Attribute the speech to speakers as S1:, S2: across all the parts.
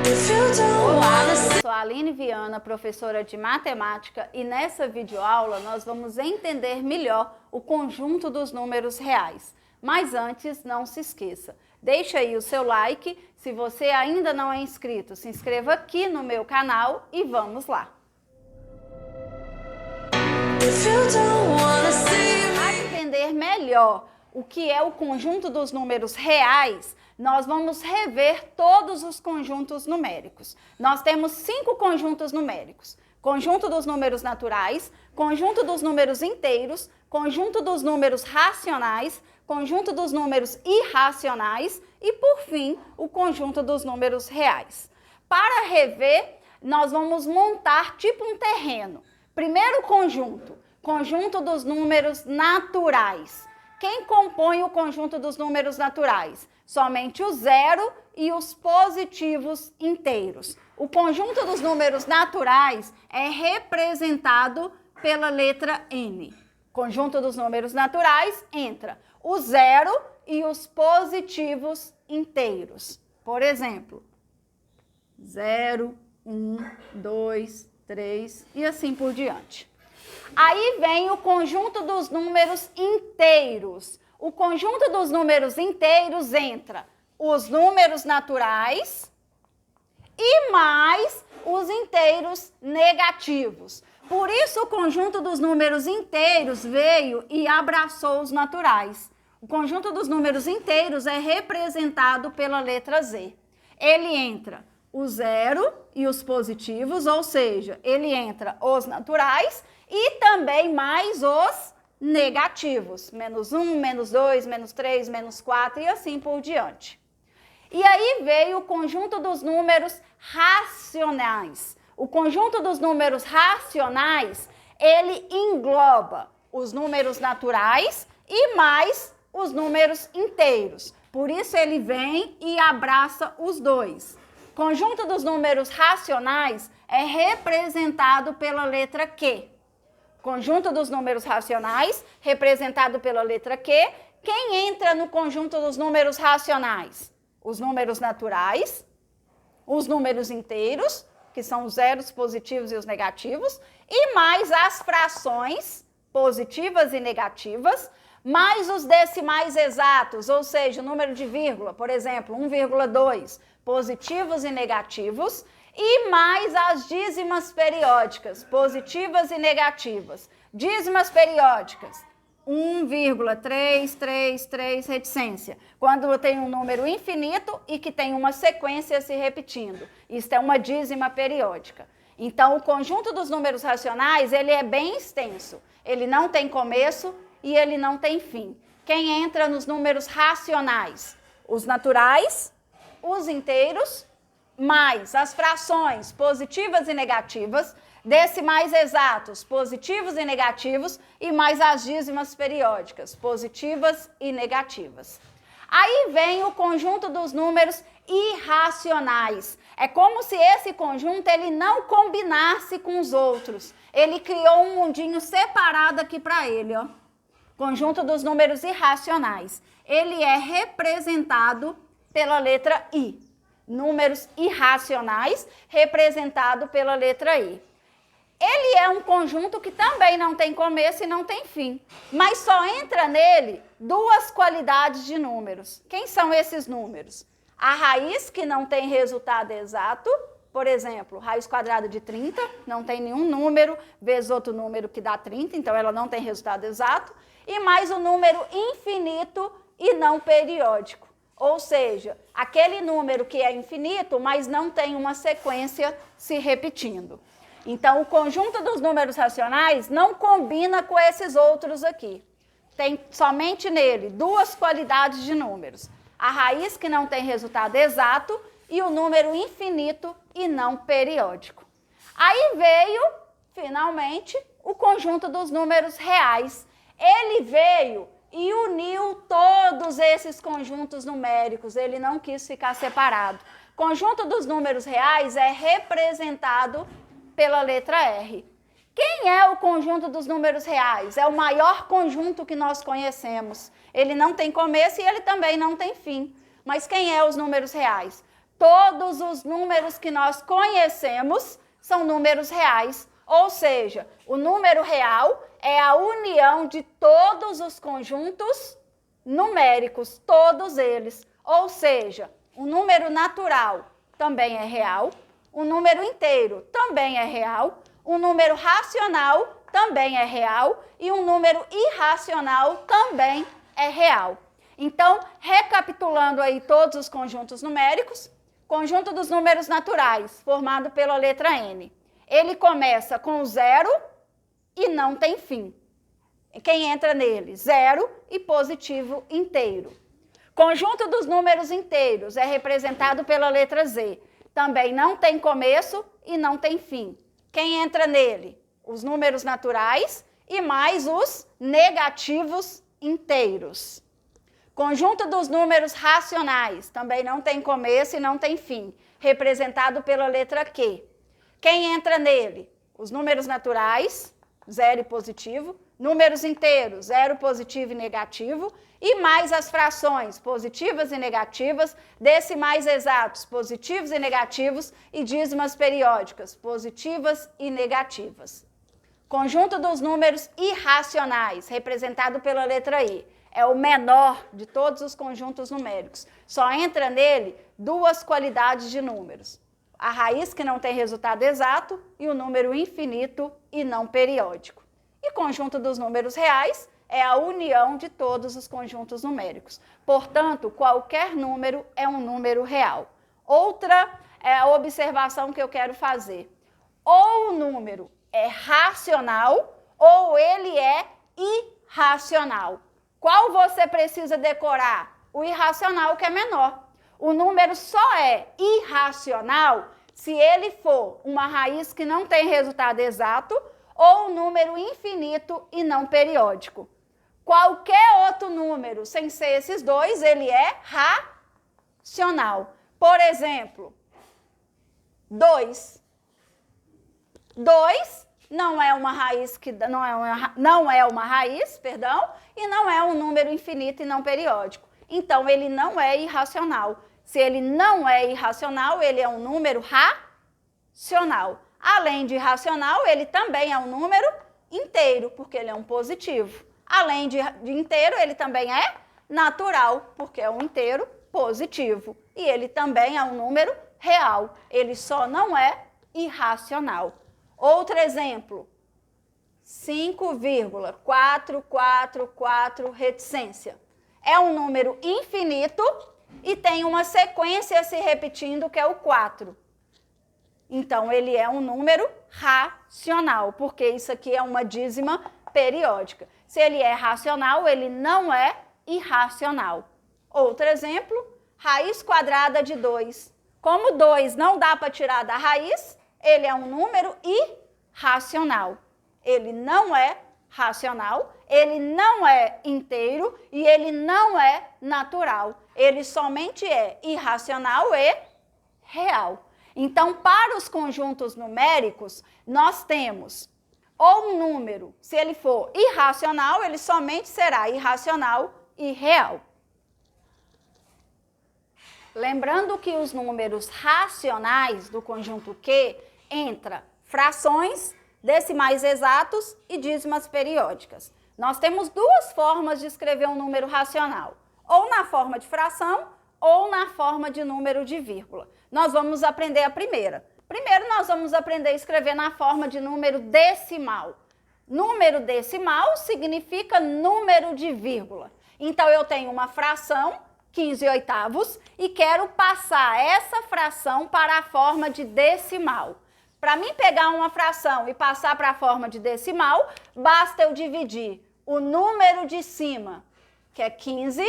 S1: Olá, eu sou a Aline Viana, professora de matemática, e nessa videoaula nós vamos entender melhor o conjunto dos números reais. Mas antes, não se esqueça, deixa aí o seu like, se você ainda não é inscrito, se inscreva aqui no meu canal e vamos lá! Para entender melhor o que é o conjunto dos números reais, nós vamos rever todos os conjuntos numéricos. Nós temos 5 conjuntos numéricos: conjunto dos números naturais, conjunto dos números inteiros, conjunto dos números racionais, conjunto dos números irracionais e, por fim, o conjunto dos números reais. Para rever, nós vamos montar tipo um terreno. Primeiro conjunto, conjunto dos números naturais. Quem compõe o conjunto dos números naturais? Somente o zero e os positivos inteiros. O conjunto dos números naturais é representado pela letra N. Conjunto dos números naturais entra o zero e os positivos inteiros. Por exemplo, 0, 1, 2, 3 e assim por diante. Aí vem o conjunto dos números inteiros. O conjunto dos números inteiros entra os números naturais e mais os inteiros negativos. Por isso o conjunto dos números inteiros veio e abraçou os naturais. O conjunto dos números inteiros é representado pela letra Z. Ele entra o zero e os positivos, ou seja, ele entra os naturais e também mais os negativos. Menos 1, menos 2, menos 3, menos 4 e assim por diante. E aí veio o conjunto dos números racionais. O conjunto dos números racionais, ele engloba os números naturais e mais os números inteiros. Por isso ele vem e abraça os dois. Conjunto dos números racionais é representado pela letra Q. Conjunto dos números racionais, representado pela letra Q. Quem entra no conjunto dos números racionais? Os números naturais, os números inteiros, que são os zeros positivos e os negativos, e mais as frações positivas e negativas, mais os decimais exatos, ou seja, o número de vírgula, por exemplo, 1,2, positivos e negativos, e mais as dízimas periódicas, positivas e negativas. Dízimas periódicas, 1,333 reticência, quando eu tenho um número infinito e que tem uma sequência se repetindo. Isso é uma dízima periódica. Então, o conjunto dos números racionais, ele é bem extenso. Ele não tem começo e ele não tem fim. Quem entra nos números racionais? Os naturais, os inteiros, mais as frações positivas e negativas, decimais exatos, positivos e negativos, e mais as dízimas periódicas, positivas e negativas. Aí vem o conjunto dos números irracionais. É como se esse conjunto ele não combinasse com os outros. Ele criou um mundinho separado aqui para ele, ó. Conjunto dos números irracionais. Ele é representado pela letra I. Números irracionais, representado pela letra I. Ele é um conjunto que também não tem começo e não tem fim, mas só entra nele duas qualidades de números. Quem são esses números? A raiz, que não tem resultado exato, por exemplo, raiz quadrada de 30, não tem nenhum número, vezes outro número que dá 30, então ela não tem resultado exato, e mais o número infinito e não periódico. Ou seja, aquele número que é infinito, mas não tem uma sequência se repetindo. Então, o conjunto dos números racionais não combina com esses outros aqui. Tem somente nele duas qualidades de números. A raiz, que não tem resultado exato, e o número infinito e não periódico. Aí veio, finalmente, o conjunto dos números reais. Ele veio e uniu todos esses conjuntos numéricos, ele não quis ficar separado. Conjunto dos números reais é representado pela letra R. Quem é o conjunto dos números reais? É o maior conjunto que nós conhecemos. Ele não tem começo e ele também não tem fim. Mas quem é os números reais? Todos os números que nós conhecemos são números reais, ou seja, o número real é a união de todos os conjuntos numéricos, todos eles. Ou seja, o número natural também é real, o número inteiro também é real, o número racional também é real e um número irracional também é real. Então, recapitulando aí todos os conjuntos numéricos, conjunto dos números naturais, formado pela letra N. Ele começa com 0 e não tem fim. Quem entra nele? 0 e positivo inteiro. Conjunto dos números inteiros é representado pela letra Z. Também não tem começo e não tem fim. Quem entra nele? Os números naturais e mais os negativos inteiros. Conjunto dos números racionais, também não tem começo e não tem fim, representado pela letra Q. Quem entra nele? Os números naturais, 0 e positivo, números inteiros, 0, positivo e negativo, e mais as frações positivas e negativas, decimais exatos, positivos e negativos, e dízimas periódicas, positivas e negativas. Conjunto dos números irracionais, representado pela letra I. É o menor de todos os conjuntos numéricos. Só entra nele duas qualidades de números. A raiz que não tem resultado exato e o número infinito e não periódico. E conjunto dos números reais é a união de todos os conjuntos numéricos. Portanto, qualquer número é um número real. Outra observação que eu quero fazer. Ou o número é racional ou ele é irracional. Qual você precisa decorar? O irracional, que é menor. O número só é irracional se ele for uma raiz que não tem resultado exato ou um número infinito e não periódico. Qualquer outro número, sem ser esses dois, ele é racional. Por exemplo, 2. 2 não é uma raiz e não é um número infinito e não periódico. Então, ele não é irracional. Se ele não é irracional, ele é um número racional. Além de racional, ele também é um número inteiro, porque ele é um positivo. Além de inteiro, ele também é natural, porque é um inteiro positivo. E ele também é um número real. Ele só não é irracional. Outro exemplo, 5,444 reticência. É um número infinito e tem uma sequência se repetindo, que é o 4. Então, ele é um número racional, porque isso aqui é uma dízima periódica. Se ele é racional, ele não é irracional. Outro exemplo, raiz quadrada de 2. Como 2 não dá para tirar da raiz, ele é um número irracional. Ele não é racional, ele não é inteiro e ele não é natural. Ele somente é irracional e real. Então, para os conjuntos numéricos, nós temos ou um número, se ele for irracional, ele somente será irracional e real. Lembrando que os números racionais do conjunto Q entra frações, decimais exatos e dízimas periódicas. Nós temos duas formas de escrever um número racional, ou na forma de fração ou na forma de número de vírgula. Nós vamos aprender a primeira. Primeiro, nós vamos aprender a escrever na forma de número decimal. Número decimal significa número de vírgula. Então, eu tenho uma fração, 15 oitavos, e quero passar essa fração para a forma de decimal. Para mim pegar uma fração e passar para a forma de decimal, basta eu dividir o número de cima, que é 15,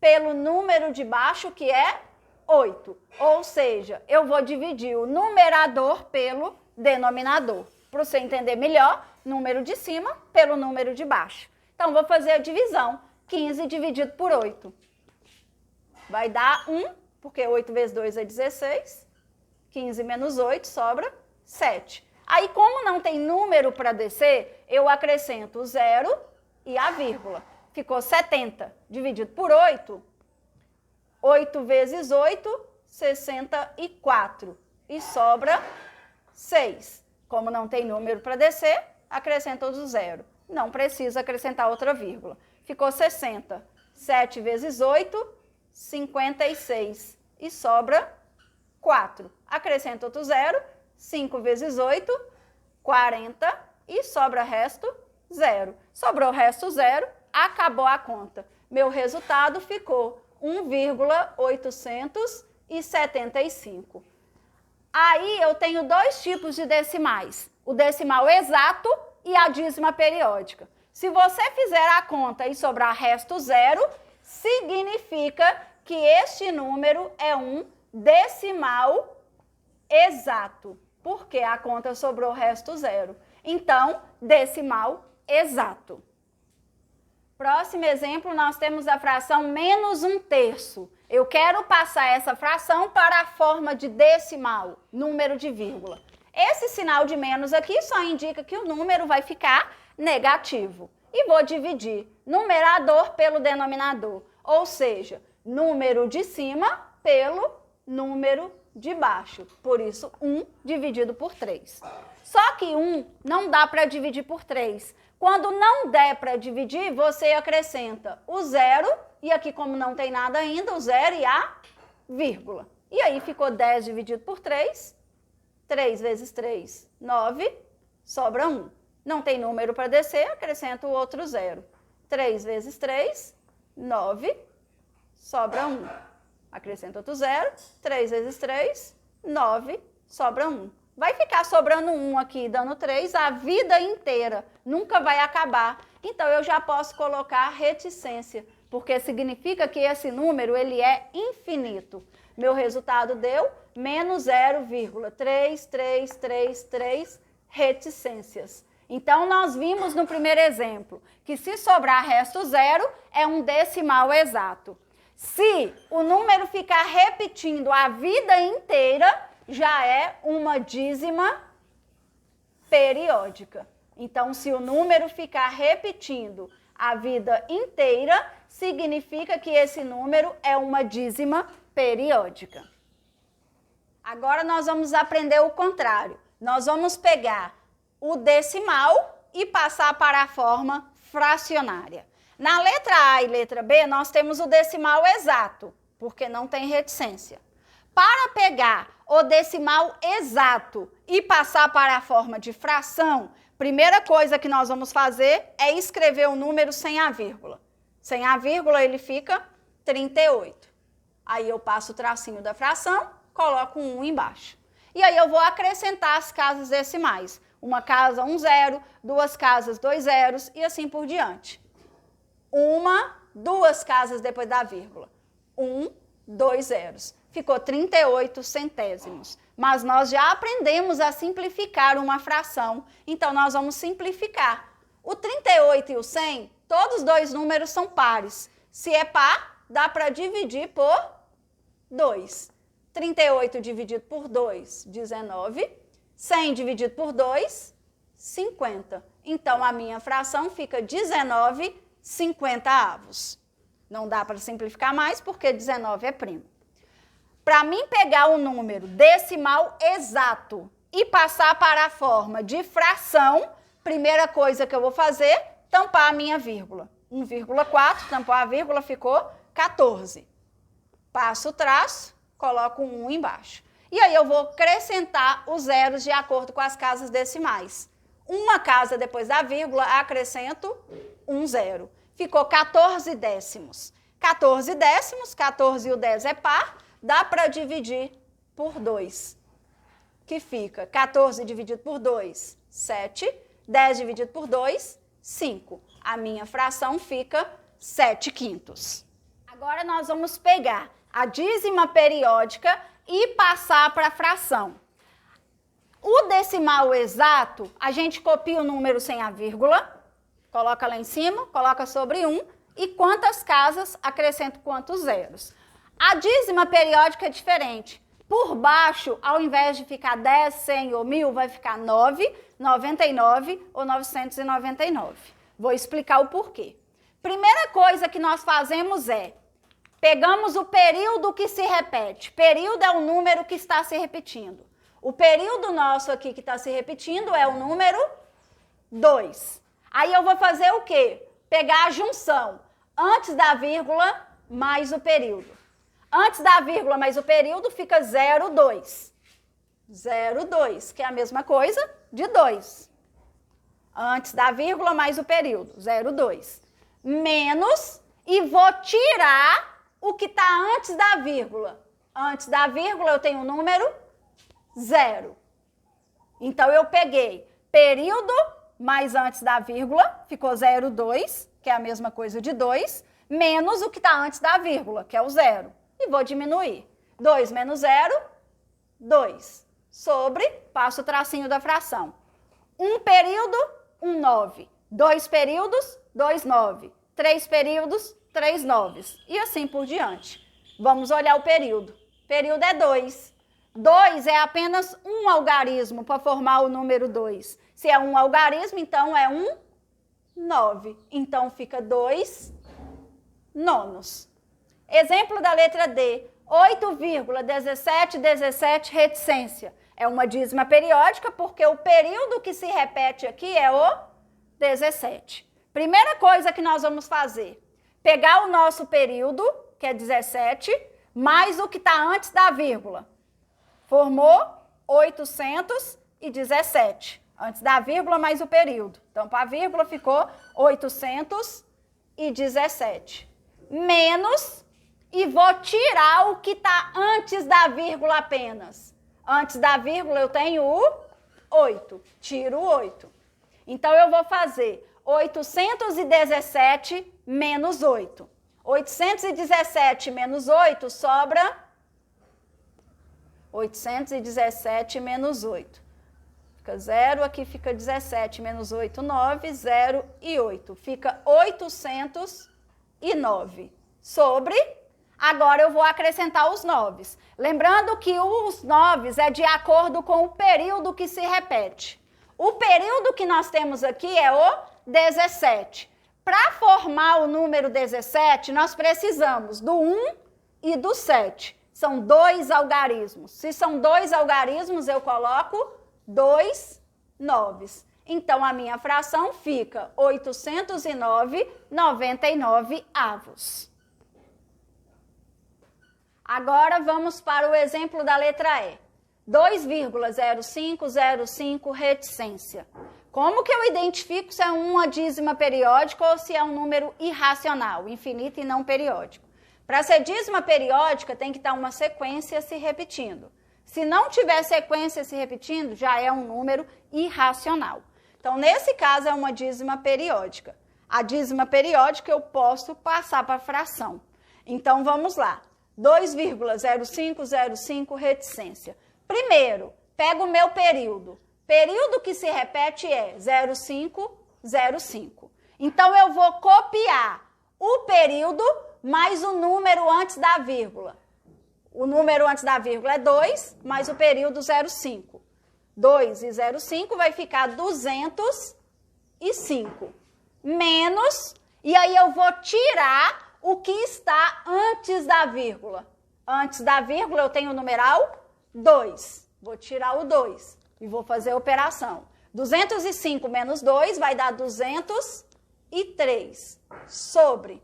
S1: pelo número de baixo, que é 8. Ou seja, eu vou dividir o numerador pelo denominador. Para você entender melhor, número de cima pelo número de baixo. Então, vou fazer a divisão. 15 dividido por 8. Vai dar 1, porque 8 vezes 2 é 16. 15 menos 8 sobra 7. Aí, como não tem número para descer, eu acrescento o 0 e a vírgula. Ficou 70 dividido por 8. 8 vezes 8, 64 e sobra 6. Como não tem número para descer, acrescenta o zero. Não precisa acrescentar outra vírgula. Ficou 60. 7 vezes 8, 56. E sobra 4. Acrescenta outro zero. 5 vezes 8, 40. E sobra resto, 0. Sobrou resto, 0. Acabou a conta. Meu resultado ficou 1,875. Aí eu tenho dois tipos de decimais. O decimal exato e a dízima periódica. Se você fizer a conta e sobrar resto 0, significa que este número é um decimal exato, porque a conta sobrou resto 0. Então, decimal exato. Próximo exemplo, nós temos a fração menos 1/3. Eu quero passar essa fração para a forma de decimal, número de vírgula. Esse sinal de menos aqui só indica que o número vai ficar negativo. E vou dividir numerador pelo denominador, ou seja, número de cima pelo número de baixo. Por isso, 1 dividido por 3. Só que 1 não dá para dividir por 3. Quando não der para dividir, você acrescenta o 0, e aqui como não tem nada ainda, o 0 e a vírgula. E aí ficou 10 dividido por 3, 3 vezes 3, 9, sobra 1. Não tem número para descer, acrescenta o outro 0. 3 vezes 3, 9, sobra 1. Acrescenta outro 0, 3 vezes 3, 9, sobra 1. Vai ficar sobrando 1 aqui, dando 3, a vida inteira. Nunca vai acabar. Então, eu já posso colocar reticência, porque significa que esse número ele é infinito. Meu resultado deu menos 0,3333 reticências. Então, nós vimos no primeiro exemplo que se sobrar resto 0, é um decimal exato. Se o número ficar repetindo a vida inteira, já é uma dízima periódica. Então, se o número ficar repetindo a vida inteira, significa que esse número é uma dízima periódica. Agora nós vamos aprender o contrário. Nós vamos pegar o decimal e passar para a forma fracionária. Na letra A e letra B, nós temos o decimal exato, porque não tem reticência. Para pegar o decimal exato e passar para a forma de fração, primeira coisa que nós vamos fazer é escrever o número sem a vírgula. Sem a vírgula ele fica 38. Aí eu passo o tracinho da fração, coloco um 1 embaixo. E aí eu vou acrescentar as casas decimais. Uma casa, 1 zero, duas casas, 2 zeros e assim por diante. Duas casas depois da vírgula. 1, 2 zeros. Ficou 38 centésimos. Mas nós já aprendemos a simplificar uma fração, então nós vamos simplificar. O 38 e o 100, todos os dois números são pares. Se é par, dá para dividir por 2. 38 dividido por 2, 19. 100 dividido por 2, 50. Então, a minha fração fica 19/50. Não dá para simplificar mais, porque 19 é primo. Para mim pegar o número decimal exato e passar para a forma de fração, primeira coisa que eu vou fazer, tampar a minha vírgula. 1,4, tampou a vírgula, ficou 14. Passo o traço, coloco um 1 embaixo. E aí eu vou acrescentar os zeros de acordo com as casas decimais. Uma casa depois da vírgula, acrescento um 0. Ficou 14 décimos. 14 décimos, 14 e o 10 é par, dá para dividir por 2. Que fica 14 dividido por 2, 7. 10 dividido por 2, 5. A minha fração fica 7/5. Agora nós vamos pegar a dízima periódica e passar para a fração. O decimal exato, a gente copia o número sem a vírgula, coloca lá em cima, coloca sobre 1, e quantas casas acrescento quantos zeros. A dízima periódica é diferente. Por baixo, ao invés de ficar 10, 100 ou 1000, vai ficar 9, 99 ou 999. Vou explicar o porquê. Primeira coisa que nós fazemos é Pegamos o período que se repete. Período é o número que está se repetindo. O período nosso aqui que está se repetindo é o número 2. Aí eu vou fazer o quê? Pegar a junção. Antes da vírgula mais o período. Antes da vírgula mais o período fica 0,2. 0,2, que é a mesma coisa de 2. Antes da vírgula mais o período, 0,2. Menos, e vou tirar o que está antes da vírgula. Antes da vírgula eu tenho o número 0. Então, eu peguei período mais antes da vírgula, ficou 0,2, que é a mesma coisa de 2, menos o que está antes da vírgula, que é o 0. E vou diminuir. 2 menos 0, 2. Sobre, passo o tracinho da fração. 1 período, 1,9. 2 períodos, 2,9. 3 períodos, 3,9. E assim por diante. Vamos olhar o período. Período é 2. 2 é apenas um algarismo para formar o número 2. Se é um algarismo, então é 1/9. Então fica 2 nonos. Exemplo da letra D. 8,1717 reticência. É uma dízima periódica porque o período que se repete aqui é o 17. Primeira coisa que nós vamos fazer, pegar o nosso período, que é 17, mais o que está antes da vírgula. Formou 817. Antes da vírgula mais o período. Então, para a vírgula ficou 817. Menos, e vou tirar o que está antes da vírgula apenas. Antes da vírgula eu tenho o 8. Tiro o 8. Então, eu vou fazer 817 menos 8. 817 menos 8 sobra 817 menos 8. Fica 0, aqui fica 17 menos 8, 9, 0 e 8. Fica 809. Sobre, agora eu vou acrescentar os 9. Lembrando que os 9 é de acordo com o período que se repete. O período que nós temos aqui é o 17. Para formar o número 17, nós precisamos do 1 e do 7. São 2 algarismos. Se são 2 algarismos, eu coloco 2 noves. Então, a minha fração fica 809,99 avos. Agora, vamos para o exemplo da letra E. 2,0505 reticência. Como que eu identifico se é uma dízima periódica ou se é um número irracional, infinito e não periódico? Para ser dízima periódica, tem que estar uma sequência se repetindo. Se não tiver sequência se repetindo, já é um número irracional. Então, nesse caso, é uma dízima periódica. A dízima periódica eu posso passar para a fração. Então, vamos lá. 2,0505 reticência. Primeiro, pego o meu período. Período que se repete é 0505. Então, eu vou copiar o período mais o número antes da vírgula. O número antes da vírgula é 2, mais o período 05. 2 e 05 vai ficar 205. Menos, e aí eu vou tirar o que está antes da vírgula. Antes da vírgula eu tenho o numeral 2. Vou tirar o 2 e vou fazer a operação. 205 menos 2 vai dar 203. Sobre.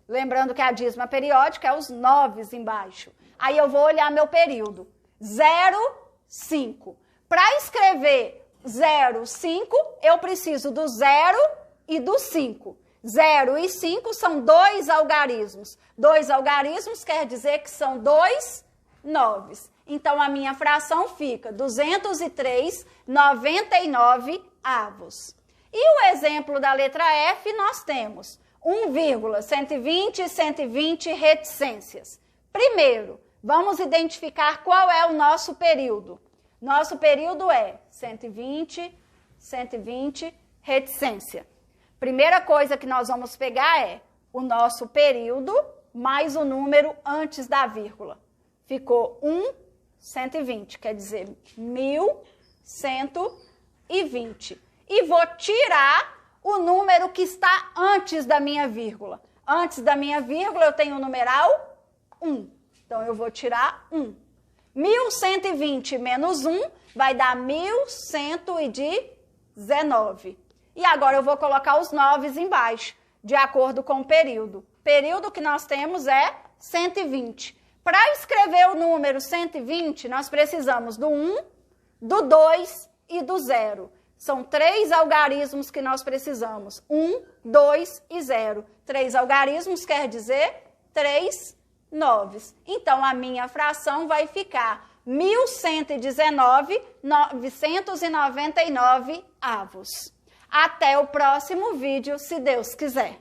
S1: Lembrando que a dízima periódica é os 9 embaixo. Aí eu vou olhar meu período. 0,5. Para escrever 0,5, eu preciso do 0 e do 5. 0 e 5 são 2 algarismos. 2 algarismos quer dizer que são 2 noves. Então, a minha fração fica 203,99 avos. E o exemplo da letra F, nós temos 1,120 e 120 reticências. Primeiro, vamos identificar qual é o nosso período. Nosso período é 120, 120, reticência. Primeira coisa que nós vamos pegar é o nosso período mais o número antes da vírgula. Ficou 120, quer dizer 1120. E vou tirar o número que está antes da minha vírgula. Antes da minha vírgula eu tenho o numeral 1. Então, eu vou tirar 1. 1.120 menos 1 vai dar 1.119. E agora eu vou colocar os 9 embaixo, de acordo com o período. O período que nós temos é 120. Para escrever o número 120, nós precisamos do 1, do 2 e do 0. São 3 algarismos que nós precisamos. 1, 2 e 0. 3 algarismos quer dizer 3 noves. Então, a minha fração vai ficar 1.119,999 avos. Até o próximo vídeo, se Deus quiser.